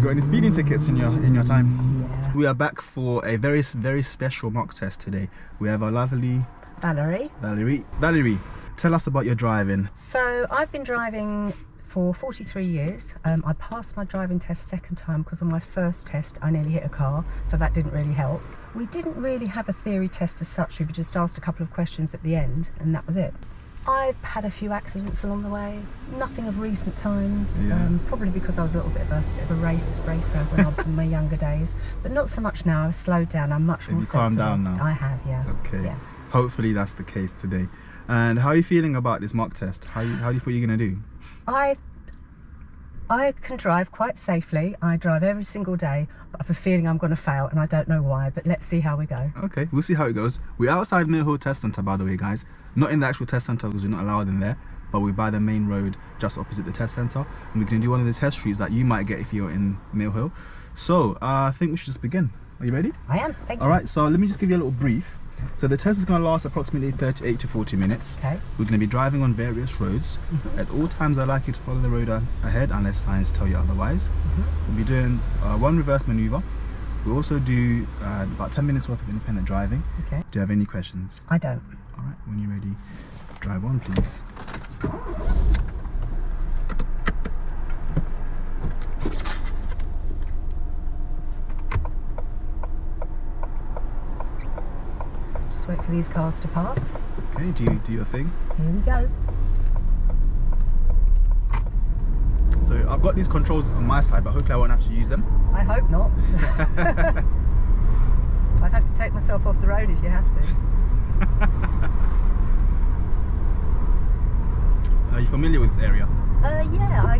got any speeding tickets in your time? Yeah. We are back for a very special mock test today. We have our lovely Valerie. Valerie, tell us about your driving. So I've been driving for 43 years. I passed my driving test second time because on my first test I nearly hit a car, so that didn't really help. We didn't really have a theory test as such. We just asked a couple of questions at the end and that was it. I've had a few accidents along the way, nothing of recent times, probably because I was a little bit of a racer when I was in my younger days, but not so much now. I've slowed down, I'm much more sensible. Calmed down now? I have, yeah. Okay, yeah. Hopefully that's the case today. And how are you feeling about this mock test? How do you think you're going to do? I can drive quite safely. I drive every single day, but I have a feeling I'm going to fail and I don't know why, but let's see how we go. Okay, we'll see how it goes. We're outside Mill Hill Test Centre, by the way, guys. Not in the actual test centre because we're not allowed in there, but we're by the main road just opposite the test centre. And we're going to do one of the test streets that you might get if you're in Mill Hill. So I think we should just begin. Are you ready? I am, thank you. Alright, so let me just give you a little brief. So the test is going to last approximately 38 to 40 minutes. Okay. We're going to be driving on various roads. At all times, I'd like you to follow the road ahead unless signs tell you otherwise. We'll be doing one reverse manoeuvre. We'll also do about 10 minutes worth of independent driving. Okay. Do you have any questions? I don't. Alright, when you're ready, drive on please. Wait for these cars to pass. Okay, do your thing. Here we go. So I've got these controls on my side, but hopefully I won't have to use them. I hope not. I'd have to take myself off the road if you have to. Are you familiar with this area? Yeah, I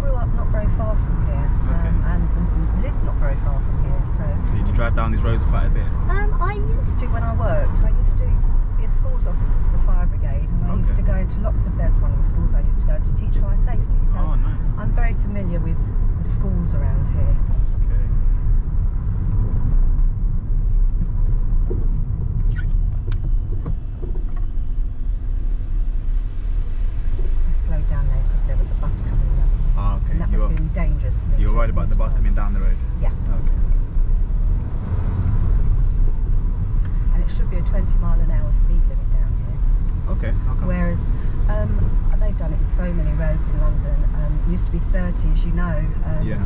grew up not very far from here, and lived not very far from here. So you drive down these roads quite a bit? I used to when I worked. I used to be a schools officer for the fire brigade, and I used to go into lots of. There's one of the schools I used to go to teach fire safety. So nice. I'm very familiar with the schools around here. Okay. I slowed down there because there was a bus coming the other way. Ah, okay. And that would have been dangerous for me. You were worried about the bus coming down the road? Yeah. Okay. And it should be a 20-mile-an-hour speed limit down here. Okay. How come? Whereas they've done it in so many roads in London. It used to be 30, as you know.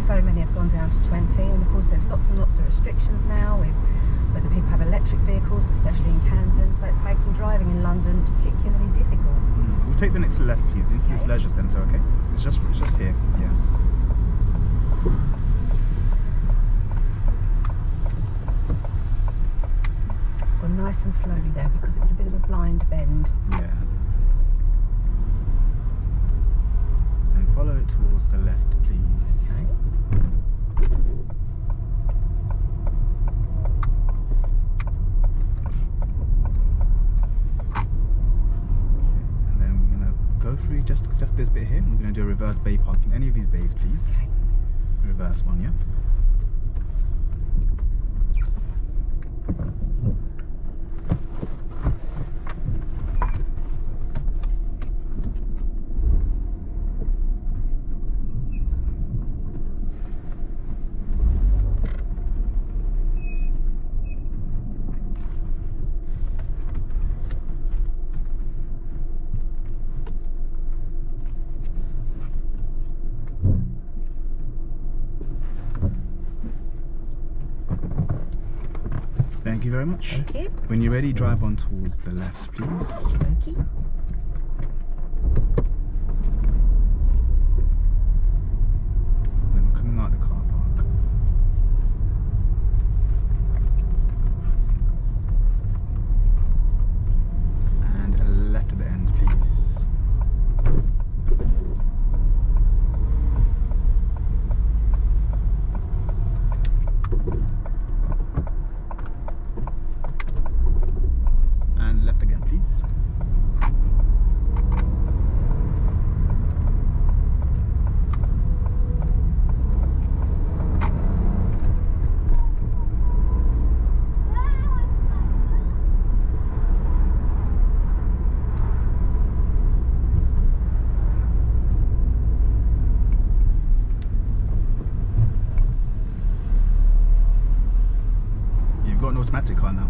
So many have gone down to 20, and of course there's lots and lots of restrictions now with whether people have electric vehicles, especially in Camden. So it's making driving in London particularly difficult. We'll take the next left, please, into this leisure centre. Okay? It's just here. Yeah. Go nice and slowly there because it's a bit of a blind bend. Yeah. And follow it towards the left, please. Okay. And then we're gonna go through just this bit here. We're gonna do a reverse bay parking. Any of these bays, please. Okay. Reverse one, yeah. Thank you very much. Thank you. When you're ready, drive on towards the left, please. Thank you. Then we're coming out the car park. And left at the end, please. And left again, please. automatic car now?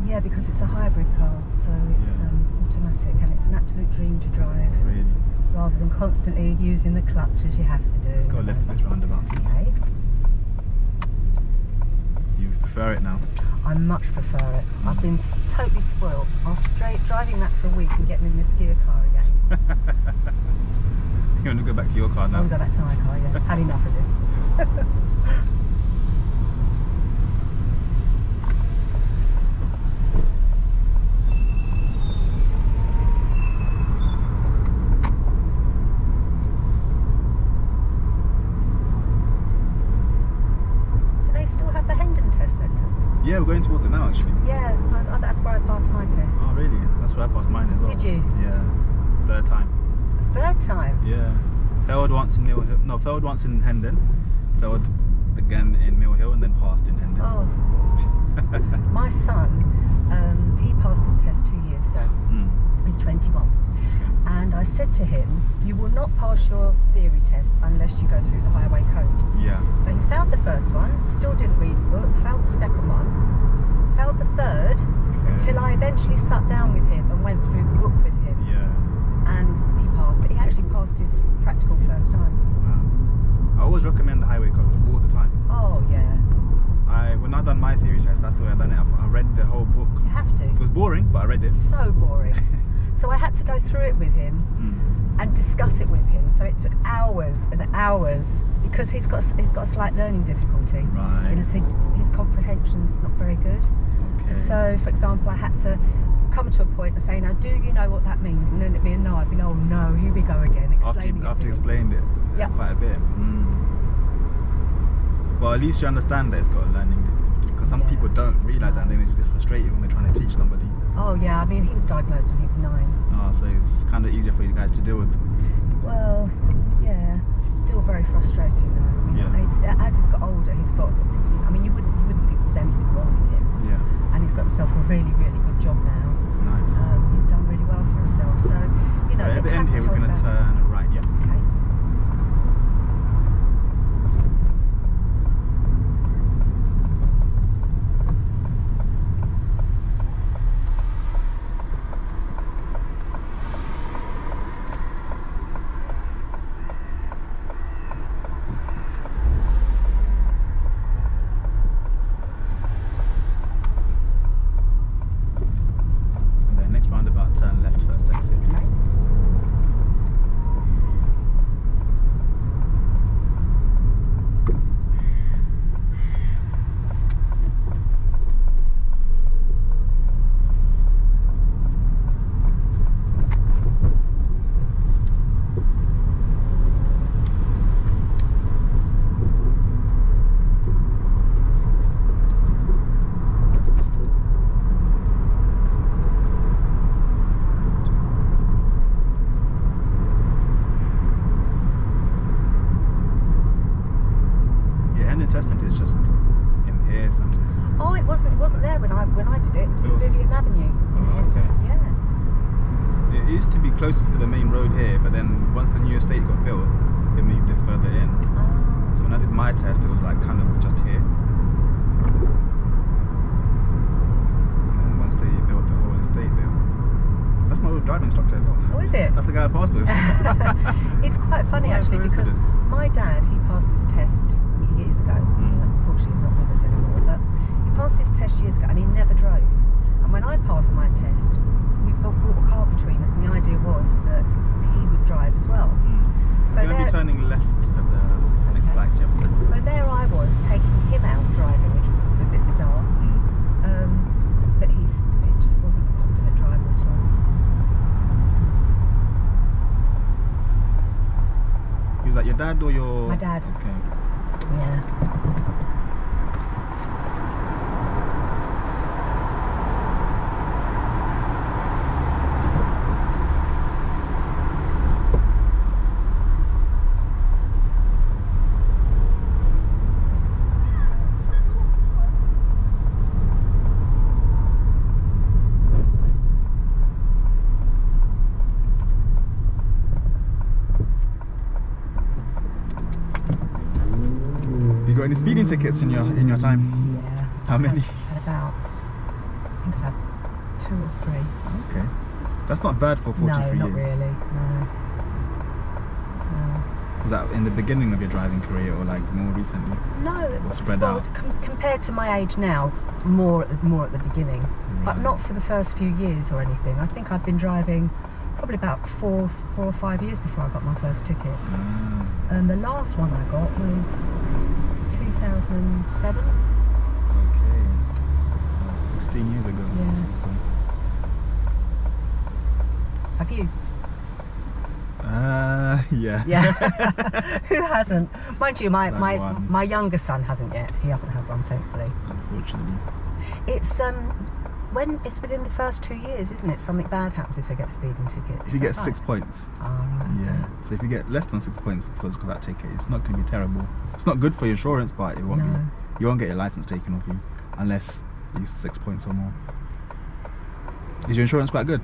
Yeah, because it's a hybrid car, so it's automatic, and it's an absolute dream to drive. Really? Rather than constantly using the clutch as you have to do. Let's go left for this roundabout. Okay. You prefer it now? I much prefer it. I've been totally spoiled after driving that for a week and getting in this gear car again. You want to go back to your car now? I want to go back to my car, yeah. Had enough of this. Yeah, we're going towards it now actually. Yeah, that's where I passed my test. Oh really? That's where I passed mine as well. Did you? Yeah. Third time. Third time? Yeah. Failed once in Mill Hill. No, failed once in Hendon. Failed again in Mill Hill and then passed in Hendon. Oh. My son, he passed his test 2 years ago. He's 21. And I said to him, you will not pass your theory test unless you go through the highway code. Yeah. So he failed the first one, still didn't read the book, failed the second one, failed the third, until I eventually sat down with him and went through the book with him. Yeah. And he passed, but he actually passed his practical first time. Wow. I always recommend the highway code all the time. Oh yeah. When I done my theory test, that's the way I done it. I read the whole book. You have to. It was boring, but I read it. So boring. So I had to go through it with him and discuss it with him. So it took hours and hours because he's got a slight learning difficulty. Right. His comprehension's not very good. Okay. So, for example, I had to come to a point and say, now, do you know what that means? And then it'd be a no. I'd be, oh no, here we go again. After you explained it quite a bit. Well, at least you understand that it's got a learning difficulty, because some people don't realise that and then it's just frustrated when they're trying to teach somebody. Oh yeah, I mean, he was diagnosed when he was 9. Oh, so it's kind of easier for you guys to deal with. Well, yeah, still very frustrating though. I mean, as he's got older, he's got, I mean, you wouldn't think there's anything wrong with him. Yeah. And he's got himself a really, really good job now. Nice. He's done really well for himself. So, you know, at the end here, we're going to turn right, yeah? Okay. Turn left first exit, please. Okay. Test centre is just in here somewhere. Oh, it wasn't there when I did it. It was in Vivian Avenue. Oh, okay. Yeah. It used to be closer to the main road here, but then once the new estate got built, they moved it further in. Oh. So when I did my test, it was like kind of just here. And then once they built the whole estate there, that's my old driving instructor as well. Oh, is it? That's the guy I passed with. It's quite funny actually, because my dad, he passed his test years ago. Unfortunately, he's not with us anymore, but he passed his test years ago and he never drove. And when I passed my test, we brought a car between us, and the idea was that he would drive as well. So you're going to be turning left at the next lights, yeah. So there I was, taking him out driving, which was a bit bizarre. But he just wasn't a confident driver at all. Was that your dad or your... My dad. Okay. Yeah. You got any speeding tickets in your time? Yeah. How many? Had about 2 or 3. Okay. That's not bad for 43 years. No, not really. No. Was that in the beginning of your driving career or like more recently? No, Or spread out? Compared to my age now, more at the beginning, but Right. not for the first few years or anything. I think I'd been driving probably about four or 5 years before I got my first ticket. And the last one I got was 2007. Okay. So 16 years ago. Yeah. So, Have you? yeah. Yeah. Who hasn't? Mind you, Had one. my younger son hasn't yet. He hasn't had one, thankfully. Unfortunately. It's when it's within the first 2 years, isn't it? Something bad happens if you get a speeding ticket. If you get 6 points. Oh, right. Yeah. So if you get less than 6 points because of that ticket, it's not going to be terrible. It's not good for your insurance, but it won't No. be. You won't get your license taken off you unless it's 6 points or more. Is your insurance quite good?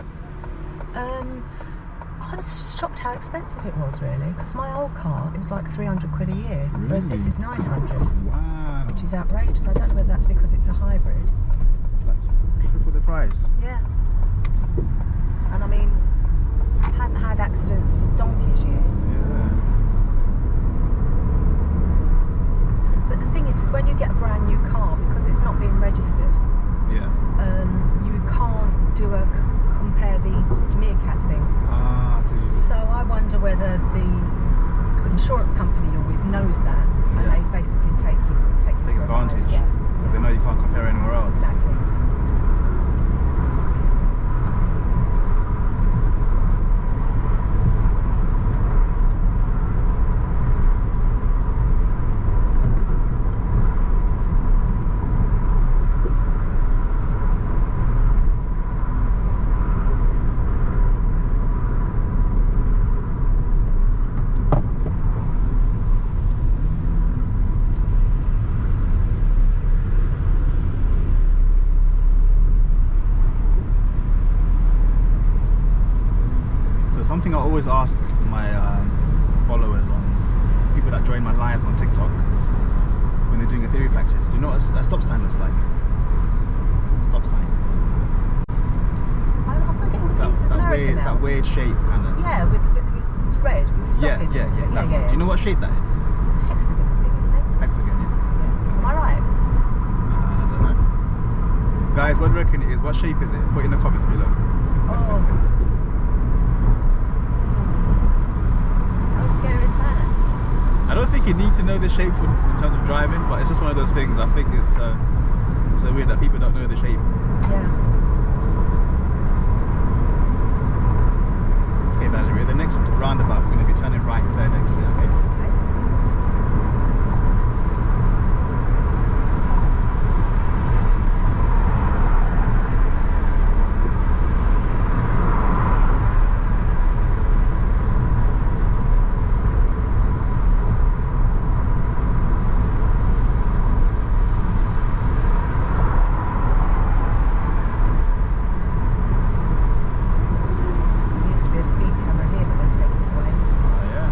I was just shocked how expensive it was, really, because my old car, it was like 300 quid a year, whereas this Really? is 900, Wow. which is outrageous. I don't know whether that's because it's a hybrid. It's like triple the price. Yeah. And I mean, I hadn't had accidents for donkey's years. Yeah. But the thing is when you get a brand new car, because it's not being registered, Yeah. you can't do compare the meerkat thing. So I wonder whether the insurance company you're with knows that, and Yeah. they basically take you Take for a ride. advantage Yeah, because they know you can't compare anywhere else. exactly. Something I always ask my followers on people that join my lives on TikTok when they're doing a theory practice, you know what a stop sign looks like? A stop sign. I'm not getting confused with America It's now. that weird shape kind of. Yeah, with it's red with stopping. Yeah. That one. Do you know what shape that is? Hexagon thing, isn't it? Hexagon, yeah. Yeah. Am I right? I don't know. Guys, what do you reckon it is? What shape is it? Put in the comments below. Oh. How scary is that? I don't think you need to know the shape in terms of driving, but it's just one of those things. I think it's so weird that people don't know the shape. Yeah. Okay, Valerie, the next roundabout, we're going to be turning right there next to it, okay? Okay. There used to be a speed camera here, but they're taking it away. Oh, yeah.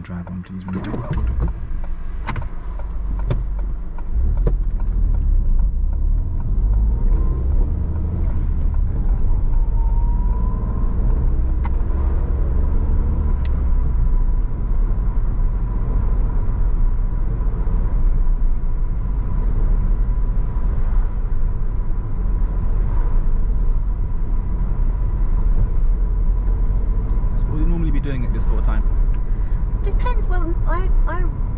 drive on, please. When you're ready. Doing at this sort of time? Depends. Well, I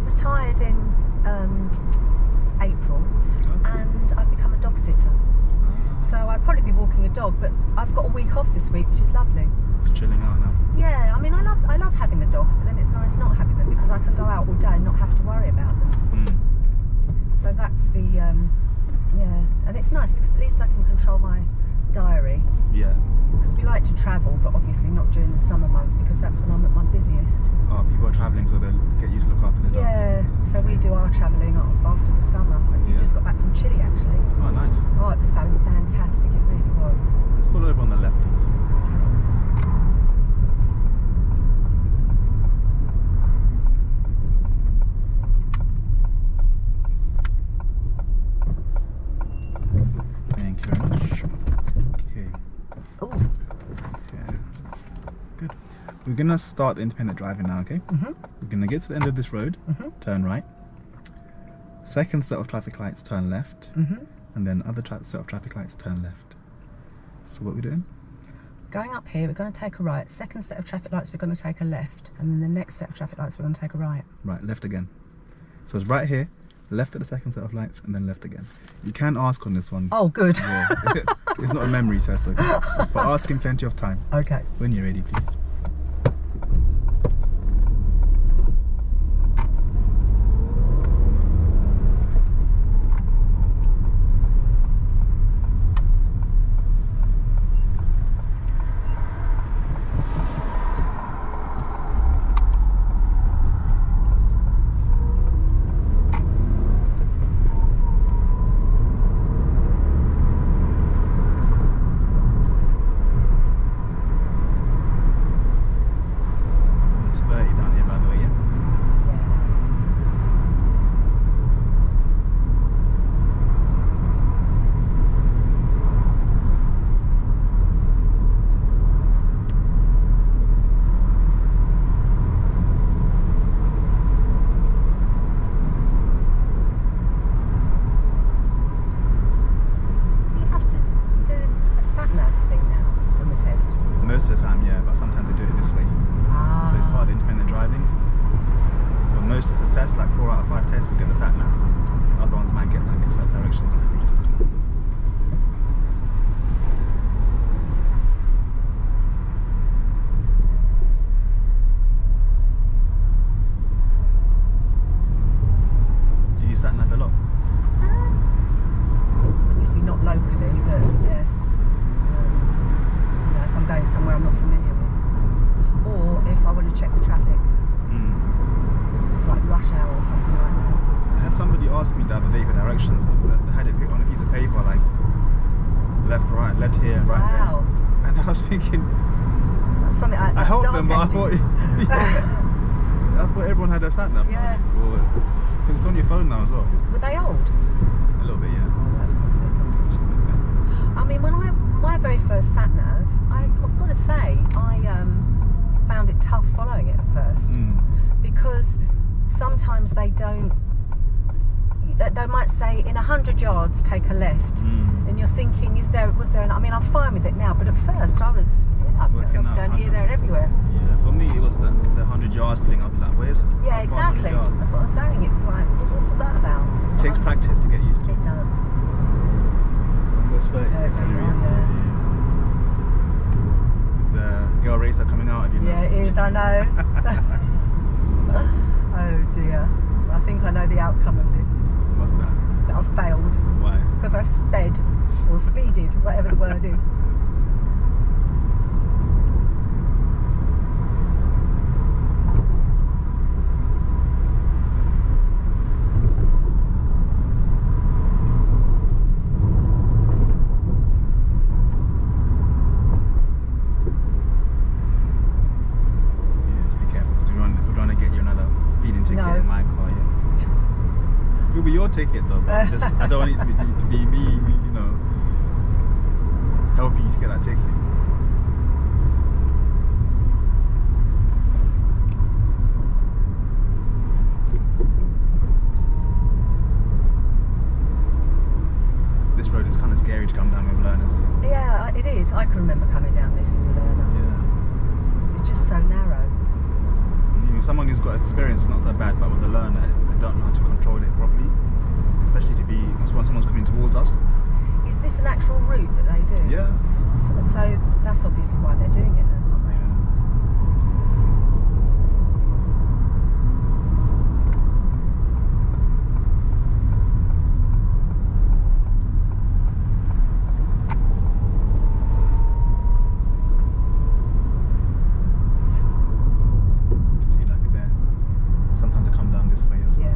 retired in April, and I've become a dog sitter. So I'd probably be walking a dog, but I've got a week off this week, which is lovely. Just chilling out now. Yeah, I mean, I love having the dogs, but then it's nice not having them because I can go out all day and not have to worry about them. So that's the yeah, and it's nice because at least I can control my diary. Yeah. Because we like to travel, but obviously not during the summer months because that's when I'm at my busiest. Oh, people are travelling, so they'll get you to look after the dogs. Yeah, so we do our travelling after the summer. We just got back from Chile, actually. Oh, nice. Oh, it was fantastic. It really was. Let's pull over on the left, please. Thank you very much. Okay. Oh. Okay. Good. We're gonna start independent driving now, okay? We're gonna get to the end of this road, turn right. Second set of traffic lights, turn left. And then other set of traffic lights, turn left. So what are we doing? Going up here, we're going to take a right. Second set of traffic lights, we're going to take a left. And then the next set of traffic lights, we're going to take a right. Right, left again. So it's right here, left at the second set of lights, and then left again. You can ask on this one. Oh, good. Yeah. It's not a memory test, okay? But ask in plenty of time. Okay. When you're ready, please. Most of the time, yeah, but sometimes they do it this way. So it's part of the independent driving. So most of the tests, like 4 out of 5 tests, we get the sat nav. Other ones might get like a set directions like we just did. Do you use sat nav a lot? Obviously not locally, but yes. If I'm going somewhere I'm not familiar with, or if I want to check the traffic, it's like rush hour or something like that. I had somebody ask me the other day for directions. They had it on a piece of paper, like left, right, left here, right there. And I was thinking, that's something I helped them, but I thought, I thought everyone had a sat nav. Yeah. Because it's on your phone now as well. Were they old? A little bit, yeah. Oh, that's probably. I mean, when my very first sat nav, I've got to say, I found it tough following it at first because sometimes they don't. They might say in 100 yards take a left, and you're thinking, was there? I mean, I'm fine with it now, but at first I was going here, there, and everywhere. Yeah, for me it was the 100 yards thing. I'd be like, where's? Yeah, exactly. That's what I'm saying. It was like, what's all that about? It takes practice to get used to. It does. So almost 30. Is the girl racer coming out? Have you Yeah, it is. I know. Oh dear. I think I know the outcome of this. What's that? That I've failed. Why? Because I sped or speeded, whatever the word is. Yeah, just be careful because we're trying to get you another I don't want it to be me, you know, helping you to get that ticket. This road is kind of scary to come down with learners. Yeah, it is. I can remember coming down this as a learner. Yeah. It's just so narrow. I mean, with someone who's got experience, it's not so bad, but with a learner, they don't know how to control it properly, especially when someone's coming towards us. Is this an actual route that they do? Yeah. So that's obviously why they're doing it then, aren't they? See, like there. Sometimes they come down this way as well. Yeah.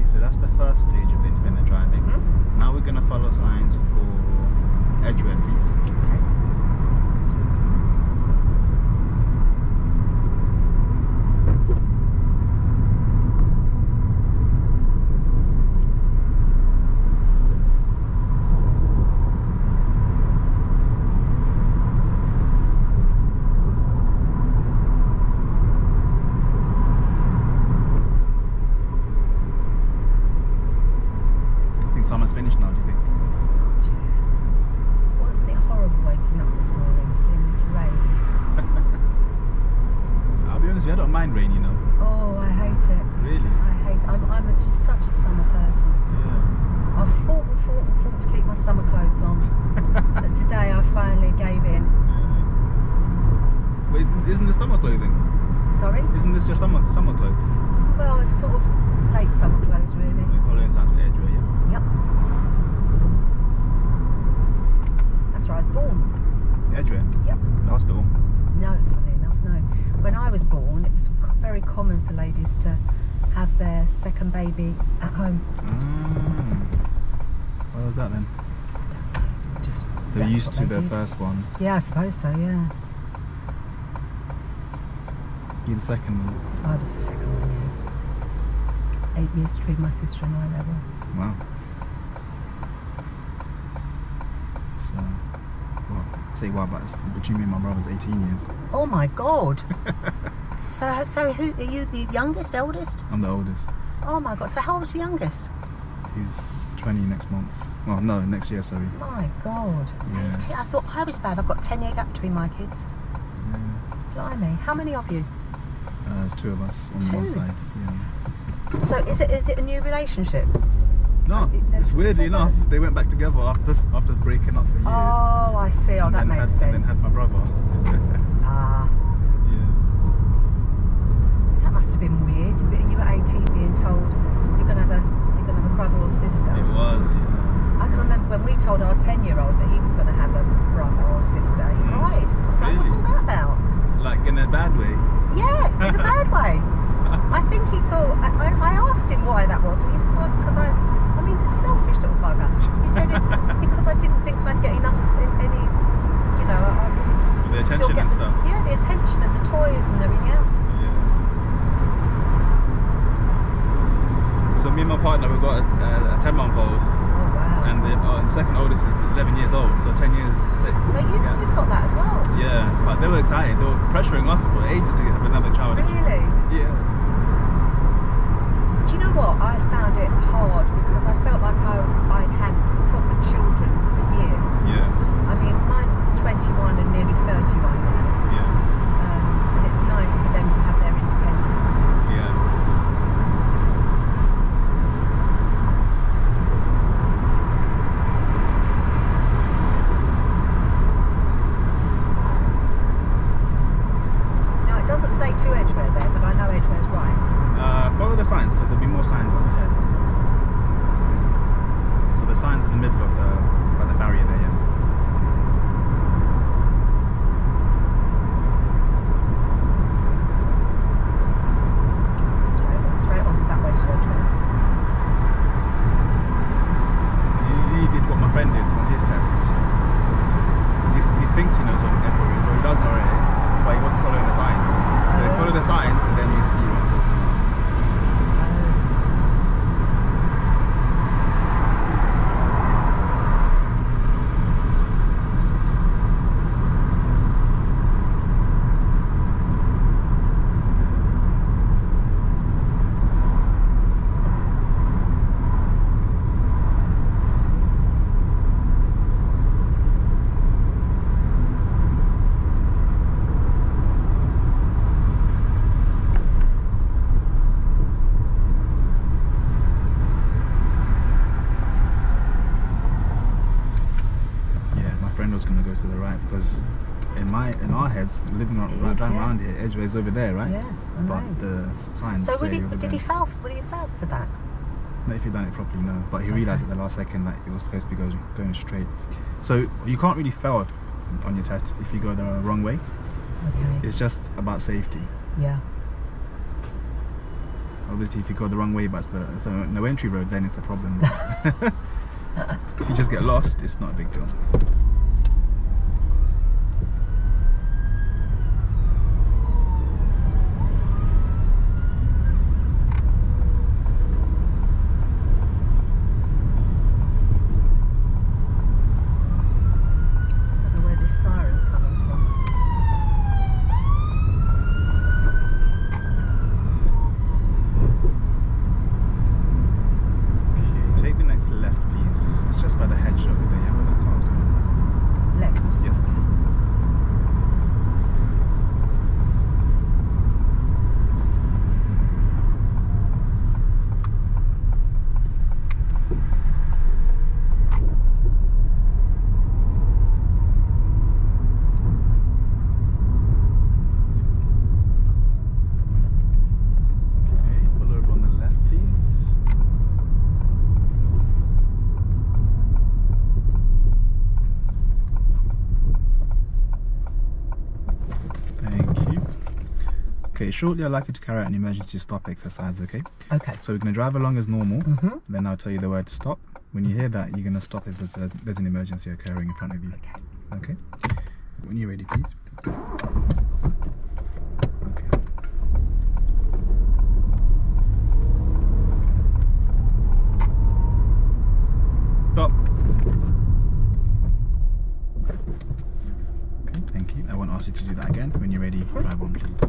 So that's the first stage of the independent driving. Mm-hmm. Now we're going to follow signs for edgeway, please. Okay. Summer's finished now, do you think? God, yeah. Wasn't it horrible waking up this morning, seeing this rain? I'll be honest, I don't mind rain, you know. Oh, I hate it. Really? I'm just such a summer person. Yeah. I've fought to keep my summer clothes on. But today I finally gave in. Yeah. But isn't this summer clothing? Sorry? Isn't this your summer clothes? Well, it's sort of late summer clothes, really. You're following signs for edgeway, yeah? Yep. That's where I was born. Edgeway? Yep. The hospital? No, funny enough, no. When I was born, it was very common for ladies to have their second baby at home. Where was that then? Just They're that's used what to they their did. first one. Yeah, I suppose so, yeah. You the second one? I was the second one, yeah. 8 years between my sister and I, there was. Wow. So, well, say wow, but it's between me and my brother's 18 years. Oh my God! So who are you? The youngest, eldest? I'm the oldest. Oh my God! So how old's the youngest? He's 20 next month. Well, no, next year, sorry. My God! Yeah. 18. I thought I was bad. I've got 10-year gap between my kids. Yeah. Blimey! How many of you? There's two of us on Two? one side. Yeah. So is it a new relationship? No, it's weirdly enough, they went back together after breaking up for years. Oh, I see. Oh, And that then makes And then sense. had my brother. Ah, Yeah. that must have been weird. You were 18 being told you're gonna have a brother or sister. It was, yeah. I can remember when we told our 10-year-old that he was going to have a brother or sister. He cried. I was like, what's all that about? Like in a bad way. Yeah, in a bad way. I think he thought, I asked him why that was, and he said, well, because I mean, a selfish little bugger. He said it because I didn't think I'd get enough, any, you know, The attention and stuff. Yeah, the attention and the toys and everything else. Yeah. So me and my partner, we've got a 10-month-old. Oh, wow. And the second oldest is 11 years old, so 10 years. So you've got that as well? Yeah, but they were excited. They were pressuring us for ages to have another child. Really? Yeah. Do you know what? I found it hard because I felt like I'd had proper children for years. Yeah. I mean, mine 21 and nearly 31 now. Yeah. And it's nice for them to have their independence. Yeah. more signs up ahead. So the sign's in the middle of by the barrier there, yeah. Straight on that way to Edgware. He did what my friend did on his test. Because he thinks he knows what Edgware is, or he does know where it is, but he wasn't following the signs. So you follow the signs and then you see what I'm talking about. Was going to go to the right because in our heads, living driving around here, Edgway is over there, right? Yeah, but the signs. So did he fail? Would he have failed for that? No, if he'd done it properly, no. But he realised at the last second that it was supposed to be going straight. So you can't really fail on your test if you go the wrong way. Okay. It's just about safety. Yeah. Obviously, if you go the wrong way, but it's no entry road, then it's a problem. If you just get lost, it's not a big deal. Left, please. It's just by the hedge over there, yeah, where that car's going. Left? Yes, ma'am. Okay, shortly I'd like you to carry out an emergency stop exercise, okay? Okay. So we're going to drive along as normal, then I'll tell you the word stop. When you hear that, you're going to stop if there's an emergency occurring in front of you. Okay. When you're ready, please. Okay. Stop. Okay, thank you. I won't ask you to do that again. When you're ready, drive on, please.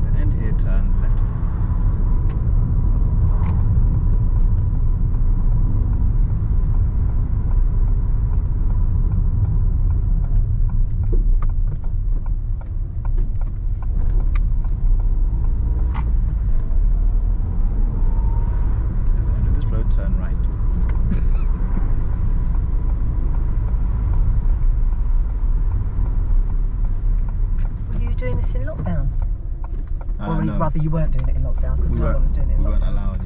At the end here, turn left, At the end of this road, turn right. Doing this in lockdown? Or No. rather, you weren't doing it in lockdown because no one was doing it in lockdown. We weren't allowed,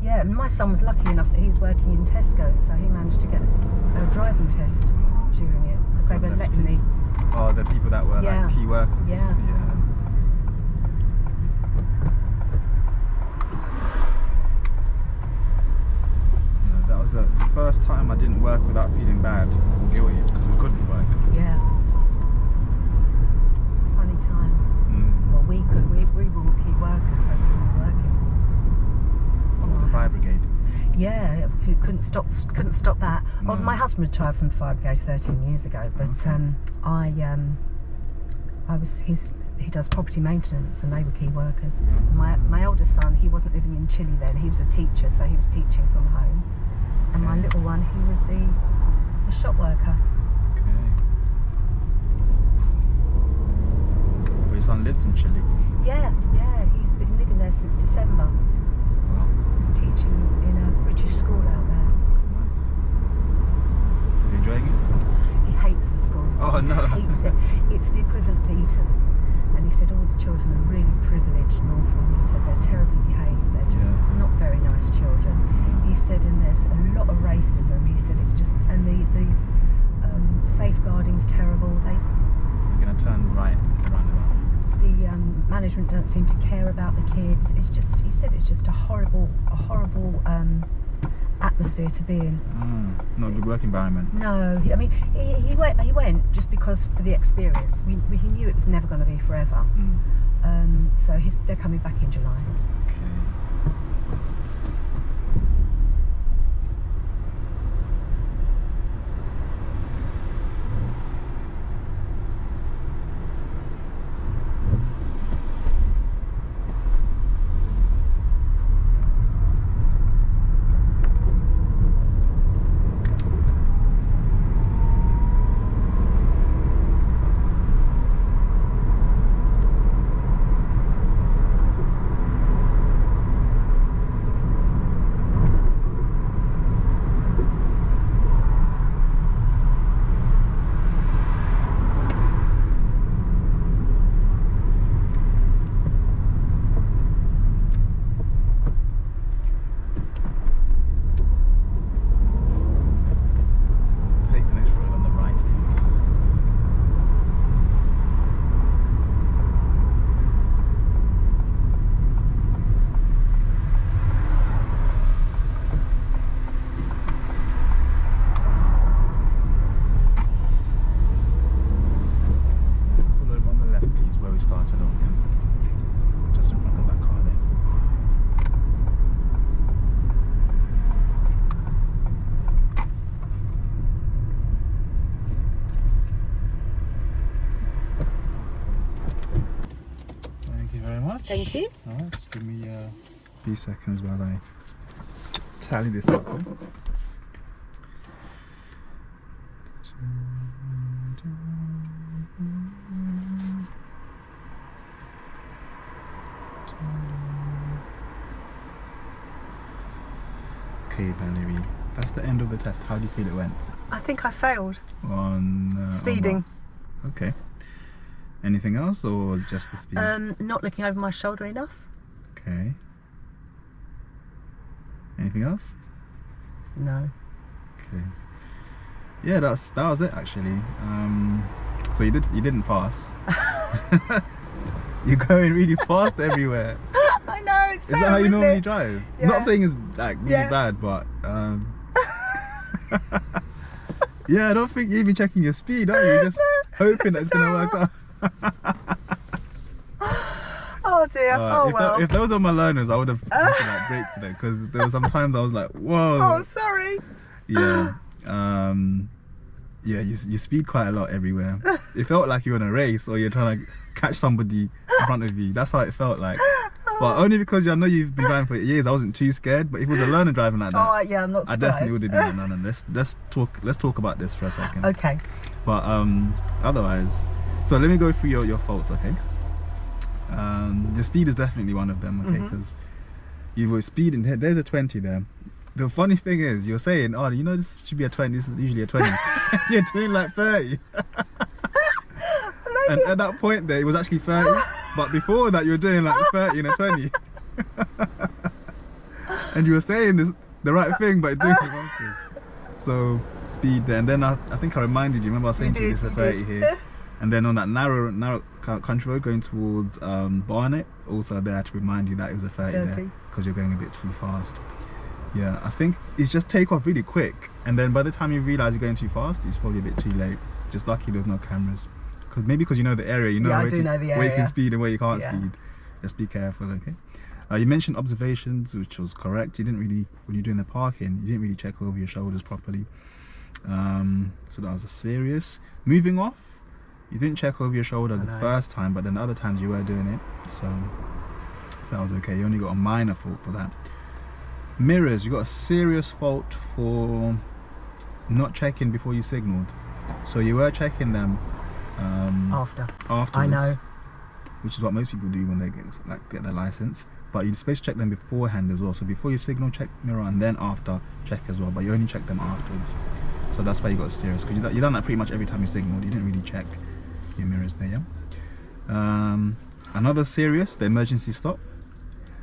Yeah, and my son was lucky enough that he was working in Tesco, so he managed to get a driving test during it because they were letting me. Oh, the people that were like key workers. Yeah. No, that was the first time I didn't work without feeling bad or guilty because we couldn't work. Yeah. Funny time. Well, we were all key workers, so we were working. Oh, the fire brigade. Yeah, we couldn't stop that. No. Oh, my husband retired from the fire brigade 13 years ago, but he does property maintenance and they were key workers. My eldest son, he wasn't living in Chile then, he was a teacher, so he was teaching from home. And my little one, he was the shop worker. Okay. Well, your son lives in Chile? Yeah, he's been living there since December. Wow. He's teaching in a British school out there. Nice. Is he enjoying it? He hates the school. Oh no. He hates it. It's the equivalent to Eton. And he said all the children are really privileged in Norfolk. He said they're terribly behaved. They're just not very nice children. He said, and there's a lot of racism. He said it's just, and the safeguarding's terrible. We're going to turn right at the roundabout. The management don't seem to care about the kids. It's just, he said it's just a horrible atmosphere to be in. Not a good work environment. No, I mean, he went just because for the experience. He knew it was never going to be forever. So they're coming back in July. Okay. Thank you. Alright, just give me a few seconds while I tally this up. Okay, Valerie, that's the end of the test. How do you feel it went? I think I failed. On speeding. On okay. Anything else or just the speed? Not looking over my shoulder enough. Okay. Anything else? No. Okay. Yeah, that was it actually. So you didn't pass. You're going really fast everywhere. I know, it's Is that how you normally drive? Yeah. Not saying it's like really bad, but yeah, I don't think you're even checking your speed, are you? You're just hoping that it's gonna work out. Oh dear. If those were my learners, I would have taken that break today, because there were some times I was like, whoa. Oh, sorry. Yeah. Yeah, you speed quite a lot everywhere. It felt like you're in a race or you're trying to catch somebody in front of you. That's how it felt like. But only because I know you've been driving for years, I wasn't too scared. But if it was a learner driving like that, oh yeah, I'm not surprised. I definitely would have been. No. Let's talk about this for a second. Okay. But otherwise, so let me go through your faults, okay? The speed is definitely one of them, okay? Because you were speeding. There's a 20 there. The funny thing is, you're saying, oh, you know, this should be a 20. This is usually a 20. You're doing like 30. And at that point there, it was actually 30. But before that, you were doing like 30 and a 20. And you were saying the right thing, but doing the wrong thing. So speed there, and then I think I reminded you. Remember I was saying to you, it's a 30 here. And then on that narrow country road going towards Barnet, also there I had to remind you that it was a 30 there, because you're going a bit too fast. Yeah, I think it's just take off really quick, and then by the time you realise you're going too fast, it's probably a bit too late. Just lucky there's no cameras, because you know the area, you know, where you can speed and where you can't speed. Just be careful, okay? You mentioned observations, which was correct. You didn't really, when you're doing the parking, you didn't really check over your shoulders properly. So that was serious. Moving off, you didn't check over your shoulder the first time, but then the other times you were doing it, so that was okay. You only got a minor fault for that. Mirrors, you got a serious fault for not checking before you signalled. So you were checking them afterwards. I know. Which is what most people do when they get their license. But you're supposed to check them beforehand as well. So before you signal, check mirror, and then after check as well. But you only check them afterwards. So that's why you got serious, because you done that pretty much every time you signaled. You didn't really check your mirrors there, yeah. Another serious, the emergency stop.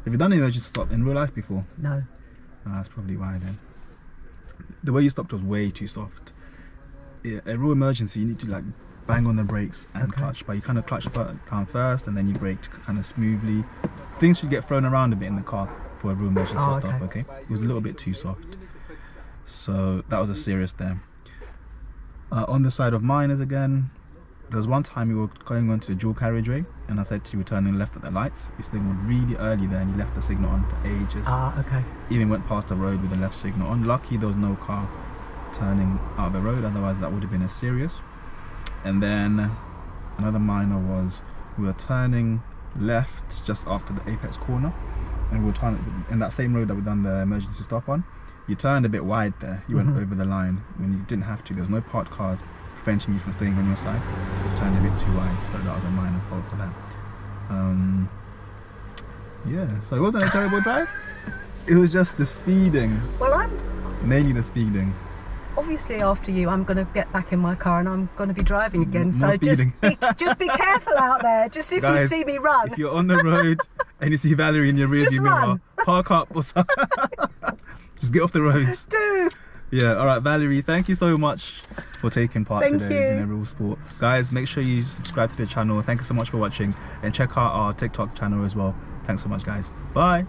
Have you done an emergency stop in real life before? No. Oh, that's probably why then. The way you stopped was way too soft. Yeah, a real emergency, you need to like bang on the brakes and clutch, but you kind of clutch down first and then you brake kind of smoothly. Things should get thrown around a bit in the car for a real emergency stop, okay? It was a little bit too soft. So that was a serious there. On the side of minors again, there was one time we were going onto the dual carriageway and I said to you, we're turning left at the lights. You signaled really early there and you left the signal on for ages. Even went past the road with the left signal on. Lucky there was no car turning out of the road, otherwise that would have been a serious. And then another minor was we were turning left just after the apex corner and we were trying in that same road that we done the emergency stop on. You turned a bit wide there, you went over the line when you didn't have to. There's no parked cars preventing you from staying on your side. You turned a bit too wide, so that was a minor fault for that. Yeah, so it wasn't a terrible drive. It was just the speeding. Well, mainly the speeding. Obviously after you, I'm going to get back in my car and I'm going to be driving again. More So just be careful out there. Just if Guys, you see me run. If you're on the road and you see Valerie in your rearview mirror, park up or something. Just get off the roads. Do. Yeah, all right, Valerie, thank you so much for taking part today in a real sport. Guys, make sure you subscribe to the channel. Thank you so much for watching and check out our TikTok channel as well. Thanks so much, guys. Bye.